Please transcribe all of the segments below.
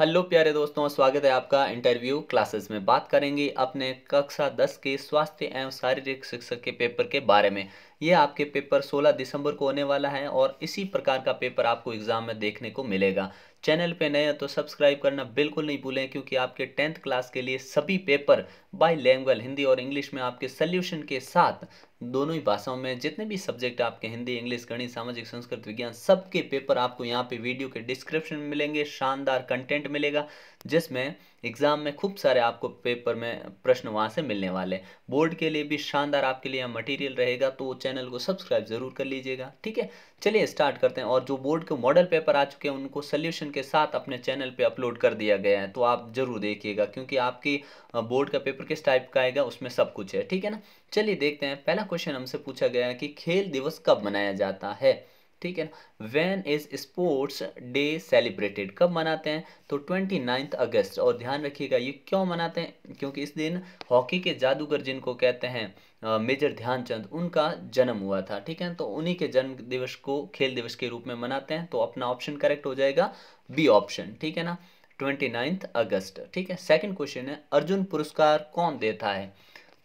Hello प्यारे दोस्तों, स्वागत है आपका इंटरव्यू क्लासेस में। बात करेंगे अपने कक्षा 10 के स्वास्थ्य एवं शारीरिक शिक्षा के पेपर के बारे में। ये आपके पेपर 16 दिसंबर को होने वाला है और इसी प्रकार का पेपर आपको एग्जाम में देखने को मिलेगा। चैनल पे नए हैं तो सब्सक्राइब करना बिल्कुल नहीं भूलें, क्योंकि आपके 10th क्लास के लिए सभी पेपर बाईलैंग्वेज हिंदी और इंग्लिश में आपके सोल्यूशन के साथ दोनों ही भाषाओं में जितने भी सब्जेक्ट आपके हिंदी, इंग्लिश, गणित, सामाजिक, संस्कृत, विज्ञान, सबके पेपर आपको यहाँ पे वीडियो के डिस्क्रिप्शन में मिलेंगे। शानदार कंटेंट मिलेगा जिसमें एग्जाम में खूब सारे आपको पेपर में प्रश्न वहाँ से मिलने वाले हैं। बोर्ड के लिए भी शानदार आपके लिए मटेरियल रहेगा, तो चैनल को सब्सक्राइब जरूर कर लीजिएगा। ठीक है, चलिए स्टार्ट करते हैं। और जो बोर्ड के मॉडल पेपर आ चुके हैं उनको सोल्यूशन के साथ अपने चैनल पे अपलोड कर दिया गया है, तो आप जरूर देखिएगा, क्योंकि आपकी बोर्ड का पेपर किस टाइप का आएगा उसमें सब कुछ है। ठीक है ना, चलिए देखते हैं। पहला क्वेश्चन हमसे पूछा गया है कि खेल दिवस कब मनाया जाता है। ठीक है ना, when is sports day celebrated, कब मनाते हैं? तो 29 अगस्त। और ध्यान रखिएगा ये क्यों मनाते हैं, क्योंकि इस दिन हॉकी के जादूगर जिनको कहते हैं मेजर ध्यानचंद, उनका जन्म हुआ था। ठीक है, तो उन्हीं के जन्म दिवस को खेल दिवस के रूप में मनाते हैं, तो अपना ऑप्शन करेक्ट हो जाएगा बी ऑप्शन। ठीक है ना, 29 अगस्त। ठीक है, सेकंड क्वेश्चन है अर्जुन पुरस्कार कौन देता है।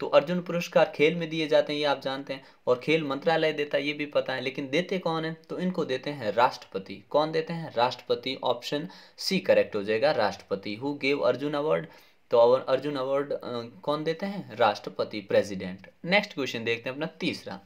तो अर्जुन पुरस्कार खेल में दिए जाते हैं, ये आप जानते हैं, और खेल मंत्रालय देता है ये भी पता है, लेकिन देते कौन है? तो इनको देते हैं राष्ट्रपति। कौन देते हैं? राष्ट्रपति। ऑप्शन सी करेक्ट हो जाएगा, राष्ट्रपति। Who gave Arjun award? तो अर्जुन अवार्ड कौन देते हैं? राष्ट्रपति, प्रेसिडेंट। नेक्स्ट क्वेश्चन देखते हैं अपना तीसरा।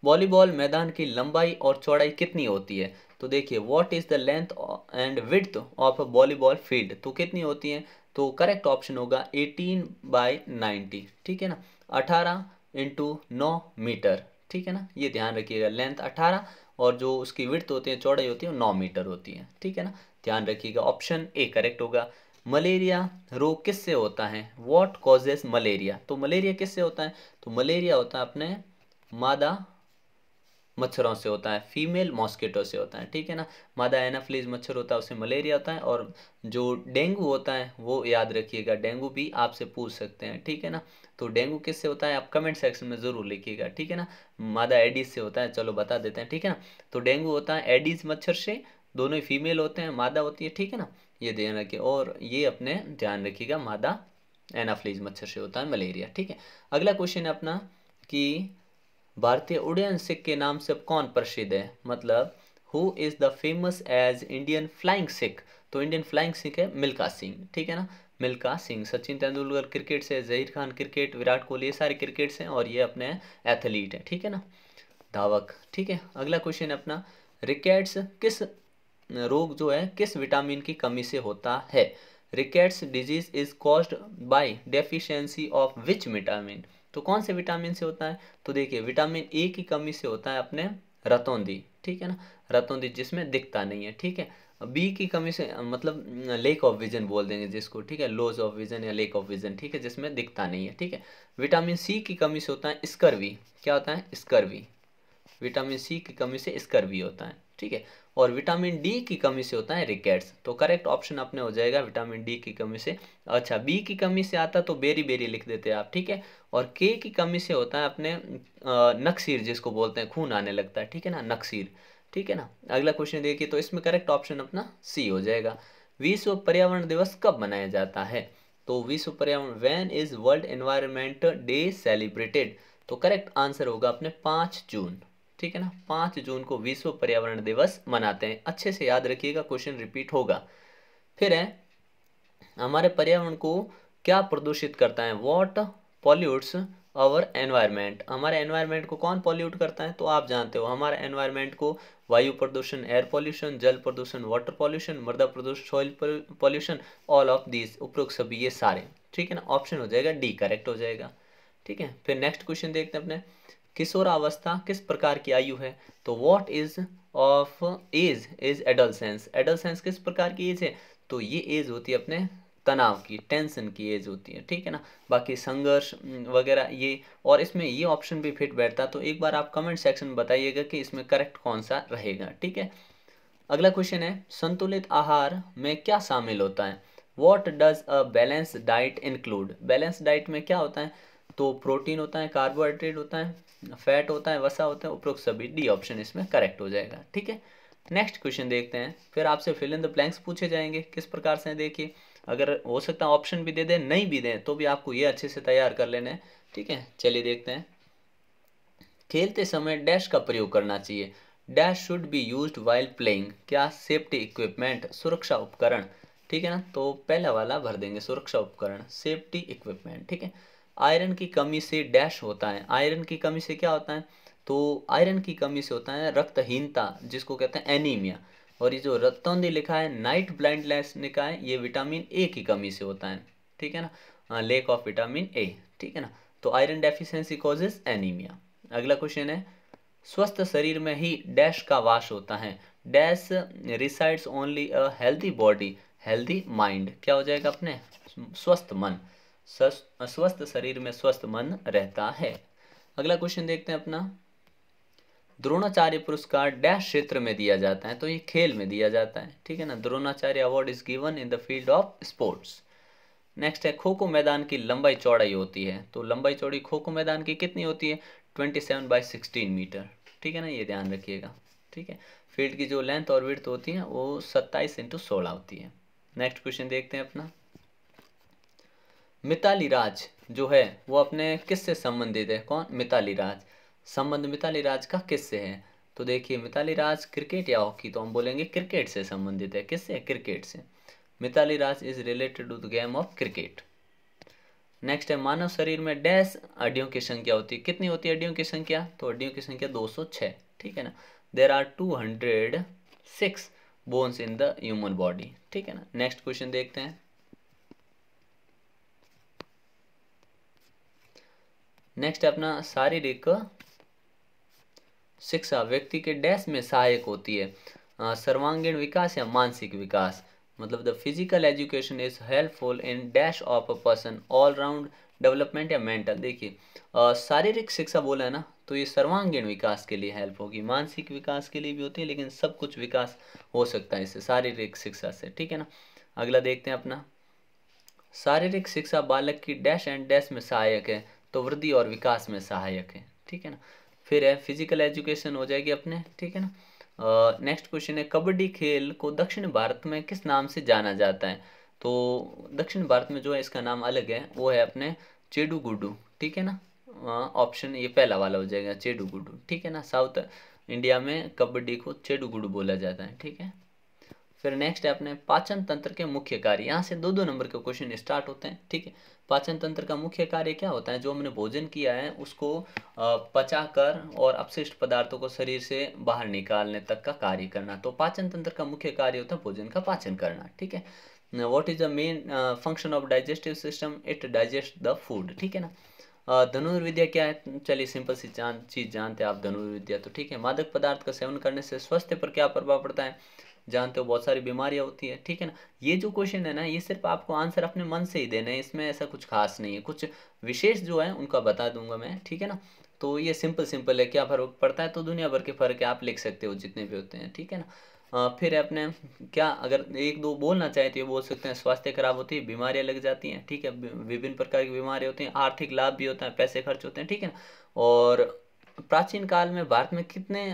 वॉलीबॉल मैदान की लंबाई और चौड़ाई कितनी होती है? तो देखिए, what is the length and width of a volleyball field, तो कितनी होती है? तो करेक्ट ऑप्शन होगा 18/90। ठीक है ना, 18 इंटू 9 मीटर। ठीक है ना, ये ध्यान रखिएगा, लेंथ 18 और जो उसकी विड्थ होती है, चौड़ाई होती है, 9 मीटर होती है। ठीक है ना, ध्यान रखिएगा, ऑप्शन ए करेक्ट होगा। मलेरिया रोग किससे होता है? व्हाट कॉजेस मलेरिया, तो मलेरिया किससे होता है? तो मलेरिया होता है अपने मादा मच्छरों से होता है, फीमेल मॉस्किटो से होता है। ठीक है ना, मादा एनाफ्लीज मच्छर होता है, उससे मलेरिया होता है। और जो डेंगू होता है वो याद रखिएगा, डेंगू भी आपसे पूछ सकते हैं। ठीक है ना, तो डेंगू किससे होता है आप कमेंट सेक्शन में ज़रूर लिखिएगा। ठीक है ना, मादा एडीज से होता है, चलो बता देते हैं। ठीक है ना, तो डेंगू होता है एडीज मच्छर से, दोनों ही फीमेल होते हैं, मादा होती है। ठीक है ना, ये ध्यान रखिए, और ये अपने ध्यान रखिएगा मादा एनाफ्लीज मच्छर से होता है मलेरिया। ठीक है, अगला क्वेश्चन है अपना कि भारतीय उड़ान सिख के नाम से कौन प्रसिद्ध है, मतलब who is the famous as Indian flying Sikh. तो इंडियन फ्लाइंग सिख है मिल्खा सिंह। ठीक है ना, मिल्खा सिंह। सचिन तेंदुलकर क्रिकेट से, जहीर खान क्रिकेट, विराट कोहली, ये सारे क्रिकेट से, और ये अपने एथलीट हैं। ठीक है ना, धावक। ठीक है, अगला क्वेश्चन है अपना रिकेट्स किस रोग जो है किस विटामिन की कमी से होता है। Rickets disease is caused by deficiency of which vitamin, तो कौन से विटामिन से होता है? तो देखिए, विटामिन ए की कमी से होता है अपने रतौंधी। ठीक है ना, रतौंधी जिसमें दिखता नहीं है। ठीक है, बी की कमी से मतलब लेक ऑफ विजन बोल देंगे जिसको। ठीक है, लॉस ऑफ विजन या लेक ऑफ विजन। ठीक है, जिसमें दिखता नहीं है। ठीक है, विटामिन सी की कमी से होता है स्कर्वी। क्या होता है? स्कर्वी। विटामिन सी की कमी से स्कर्वी होता है। ठीक है, और विटामिन डी की कमी से होता है रिकेट्स। तो करेक्ट ऑप्शन अपने हो जाएगा विटामिन डी की कमी से। अच्छा, बी की कमी से आता तो बेरी बेरी लिख देते आप। ठीक है, और के की कमी से होता है अपने नक्सीर, जिसको बोलते हैं खून आने लगता है। ठीक है ना, नक्सीर। ठीक है ना, अगला क्वेश्चन देखिए, तो इसमें करेक्ट ऑप्शन अपना सी हो जाएगा। विश्व पर्यावरण दिवस कब मनाया जाता है? तो विश्व पर्यावरण when is world environment day celebrated, तो करेक्ट आंसर होगा अपने 5 जून। ठीक है ना, 5 जून को विश्व पर्यावरण दिवस मनाते हैं। अच्छे से याद रखिएगा, क्वेश्चन रिपीट होगा। फिर है हमारे पर्यावरण को क्या प्रदूषित करता है? व्हाट पॉल्यूट्स आवर एनवायरनमेंट, हमारे एनवायरनमेंट को कौन पॉल्यूट करता है? तो आप जानते हो हमारे एनवायरनमेंट को वायु प्रदूषण, एयर पॉल्यूशन, जल प्रदूषण, वाटर पॉल्यूशन, मृदा प्रदूषण, soil pollution, all of these, उपरोक्त सभी, ये सारे। ठीक है ना, ऑप्शन हो जाएगा डी करेक्ट हो जाएगा। ठीक है, फिर नेक्स्ट क्वेश्चन देखते हैं अपने किशोरावस्था किस प्रकार की आयु है? तो what is of age is adolescence, adolescence किस प्रकार की एज है? तो ये एज होती है अपने तनाव की, टेंशन की एज होती है। ठीक है ना, बाकी संघर्ष वगैरह ये, और इसमें ये ऑप्शन भी फिट बैठता है। तो एक बार आप कमेंट सेक्शन में बताइएगा कि इसमें करेक्ट कौन सा रहेगा। ठीक है, अगला क्वेश्चन है संतुलित आहार में क्या शामिल होता है? What does a balance diet include, balance diet में क्या होता है? तो प्रोटीन होता है, कार्बोहाइड्रेट होता है, फैट होता है, वसा होता है, उपरोक्त सभी, डी ऑप्शन इसमें करेक्ट हो जाएगा। ठीक है, नेक्स्ट क्वेश्चन देखते हैं। फिर आपसे फिल इन द ब्लैंक्स पूछे जाएंगे, किस प्रकार से देखिए, अगर हो सकता है ऑप्शन भी दे दें, नहीं भी दें तो भी आपको ये अच्छे से तैयार कर लेना है, ठीक है। चलिए देखते हैं। खेलते समय डैश का प्रयोग करना चाहिए। Dash should be used while playing, क्या सेफ्टी इक्विपमेंट, सुरक्षा उपकरण, ठीक है ना। तो पहला वाला भर देंगे, सुरक्षा उपकरण, सेफ्टी इक्विपमेंट, ठीक है। आयरन की कमी से डैश होता है, आयरन की कमी से क्या होता है, तो आयरन की कमी से होता है रक्तहीनता, जिसको कहते हैं एनीमिया। और ये जो रतौंधी लिखा है, नाइट ब्लाइंडनेस लिखा है, ये विटामिन ए की कमी से होता है, ठीक है ना, लेक ऑफ विटामिन ए, ठीक है ना। तो आयरन डेफिशिएंसी कॉजेज एनीमिया। अगला क्वेश्चन है, स्वस्थ शरीर में ही डैश का वास होता है। Dash resides only a healthy body, healthy mind, क्या हो जाएगा अपने, स्वस्थ मन। स्वस्थ शरीर में स्वस्थ मन रहता है। अगला क्वेश्चन देखते हैं अपना, द्रोणाचार्य पुरस्कार डैश क्षेत्र में दिया जाता है, तो ये खेल में दिया जाता है, ठीक है ना। Dronacharya award is given in the field of sports. Next है, खो खो मैदान की लंबाई चौड़ाई होती है, तो लंबाई चौड़ी खो खो मैदान की कितनी होती है, 27/16 मीटर, ठीक है ना, ये ध्यान रखिएगा, ठीक है। फील्ड की जो लेंथ और विड्थ होती है वो 27x16 होती है। नेक्स्ट क्वेश्चन देखते हैं अपना, मिताली राज जो है वो अपने किससे संबंधित है, कौन, मिताली राज, संबंध मिताली राज का किससे है, तो देखिए मिताली राज क्रिकेट या हॉकी, तो हम बोलेंगे क्रिकेट से संबंधित है, किससे, क्रिकेट से। Mithali Raj is related to the game of cricket. Next है, मानव शरीर में डैश हड्डियों की संख्या होती है, कितनी होती है हड्डियों की संख्या, तो हड्डियों की संख्या 206, ठीक है ना। There are 206 bones in the human body, ठीक है ना। नेक्स्ट क्वेश्चन देखते हैं। नेक्स्ट है अपना, शारीरिक शिक्षा व्यक्ति के डैश में सहायक होती है, सर्वांगीण विकास या मानसिक विकास, मतलब the physical education is helpful in dash of a person all round development या मेंटल। देखिए शारीरिक शिक्षा बोला है ना, तो ये सर्वांगीण विकास के लिए हेल्प होगी, मानसिक विकास के लिए भी होती है, लेकिन सब कुछ विकास हो सकता है इससे, शारीरिक शिक्षा से, ठीक है ना। अगला देखते हैं अपना, शारीरिक शिक्षा बालक की डैश एंड डैश में सहायक है, तो वृद्धि और विकास में सहायक है, ठीक है ना। फिर है फिजिकल एजुकेशन हो जाएगी अपने, ठीक है ना। नेक्स्ट क्वेश्चन है, कबड्डी खेल को दक्षिण भारत में किस नाम से जाना जाता है, तो दक्षिण भारत में जो है इसका नाम अलग है, वो है अपने चेडू गुडू, ठीक है ना। ऑप्शन ये पहला वाला हो जाएगा, चेडू गुडू, ठीक है ना। साउथ इंडिया में कबड्डी को चेडू गुडू बोला जाता है, ठीक है। फिर नेक्स्ट है अपने पाचन तंत्र के मुख्य कार्य, यहाँ से 2-2 नंबर के क्वेश्चन स्टार्ट होते हैं, ठीक है। पाचन तंत्र का मुख्य कार्य क्या होता है, जो हमने भोजन किया है उसको पचाकर और अपशिष्ट पदार्थों को शरीर से बाहर निकालने तक का कार्य करना, तो पाचन तंत्र का मुख्य कार्य होता है भोजन का पाचन करना, ठीक है। What is the main function of digestive system, it digest the food, ठीक है ना। धनुर्विद्या क्या है, चलिए सिंपल सी चीज जानते हैं आप, धनुर्विद्या, तो ठीक है। मादक पदार्थ का सेवन करने से स्वास्थ्य पर क्या प्रभाव पड़ता है, जानते हो, बहुत सारी बीमारियां होती है, ठीक है ना। ये जो क्वेश्चन है ना, ये सिर्फ आपको आंसर अपने मन से ही देना है, इसमें ऐसा कुछ खास नहीं है, कुछ विशेष जो है उनका बता दूंगा मैं, ठीक है ना। तो ये सिंपल सिंपल है, क्या फर्क पड़ता है, तो दुनिया भर के फर्क है, आप लिख सकते हो जितने भी होते हैं, ठीक है ना। फिर अपने क्या, अगर एक दो बोलना चाहे तो ये बोल सकते हैं, स्वास्थ्य खराब होती है, बीमारियां लग जाती हैं, ठीक है, विभिन्न प्रकार की बीमारियां होती हैं, आर्थिक लाभ भी होता है, पैसे खर्च होते हैं, ठीक है ना। और प्राचीन काल में भारत में कितने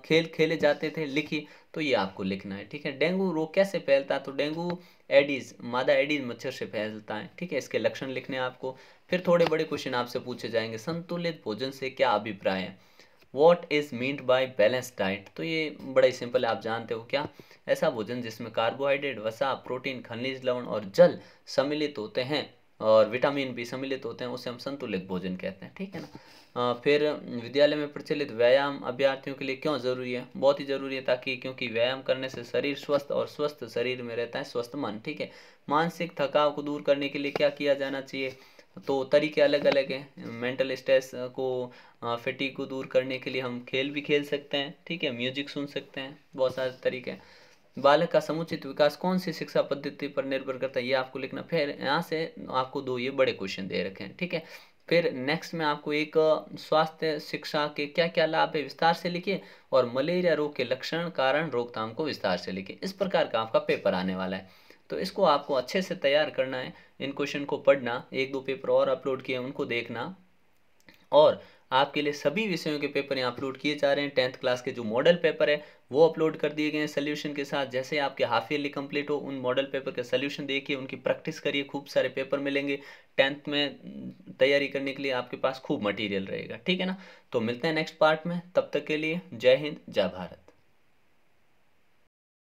खेल खेले जाते थे, लिखिए, तो ये आपको लिखना है, ठीक है। डेंगू रोग कैसे फैलता है, तो डेंगू एडीज, मादा एडीज मच्छर से फैलता है, ठीक है, इसके लक्षण लिखने हैं आपको। फिर थोड़े बड़े क्वेश्चन आपसे पूछे जाएंगे, संतुलित भोजन से क्या अभिप्राय है, what is meant by balance diet, तो ये बड़ा ही सिंपल है, आप जानते हो क्या, ऐसा भोजन जिसमें कार्बोहाइड्रेट, वसा, प्रोटीन, खनिज लवण और जल सम्मिलित होते हैं और विटामिन भी सम्मिलित होते हैं, उसे हम संतुलित भोजन कहते हैं, ठीक है ना। फिर विद्यालय में प्रचलित व्यायाम अभ्यर्थियों के लिए क्यों जरूरी है, बहुत ही जरूरी है, ताकि क्योंकि व्यायाम करने से शरीर स्वस्थ और स्वस्थ शरीर में रहता है स्वस्थ मन, ठीक है। मानसिक थकाव को दूर करने के लिए क्या किया जाना चाहिए, तो तरीके अलग अलग हैं, मेंटल स्ट्रेस को, फटीग को दूर करने के लिए हम खेल भी खेल सकते हैं, ठीक है, म्यूजिक सुन सकते हैं, बहुत सारे तरीके हैं। बालक का समुचित विकास कौन सी शिक्षा पद्धति पर निर्भर करता है, ये आपको लिखना। फिर यहाँ से आपको दो ये बड़े क्वेश्चन दे रखे हैं, ठीक है। फिर नेक्स्ट में आपको एक स्वास्थ्य शिक्षा के क्या क्या लाभ है विस्तार से लिखिए, और मलेरिया रोग के लक्षण, कारण, रोकथाम को विस्तार से लिखिए। इस प्रकार का आपका पेपर आने वाला है, तो इसको आपको अच्छे से तैयार करना है, इन क्वेश्चन को पढ़ना, एक दो पेपर और अपलोड किए उनको देखना, और आपके लिए सभी विषयों के पेपर यहाँ अपलोड किए जा रहे हैं। 10th क्लास के जो मॉडल पेपर है वो अपलोड कर दिए गए हैं सोल्यूशन के साथ। जैसे आपके हाफ ईयरली कंप्लीट हो, उन मॉडल पेपर के सोल्यूशन देखिए, उनकी प्रैक्टिस करिए, खूब सारे पेपर मिलेंगे। 10th में तैयारी करने के लिए आपके पास खूब मटेरियल रहेगा, ठीक है ना। तो मिलते हैं नेक्स्ट पार्ट में, तब तक के लिए जय हिंद जय भारत।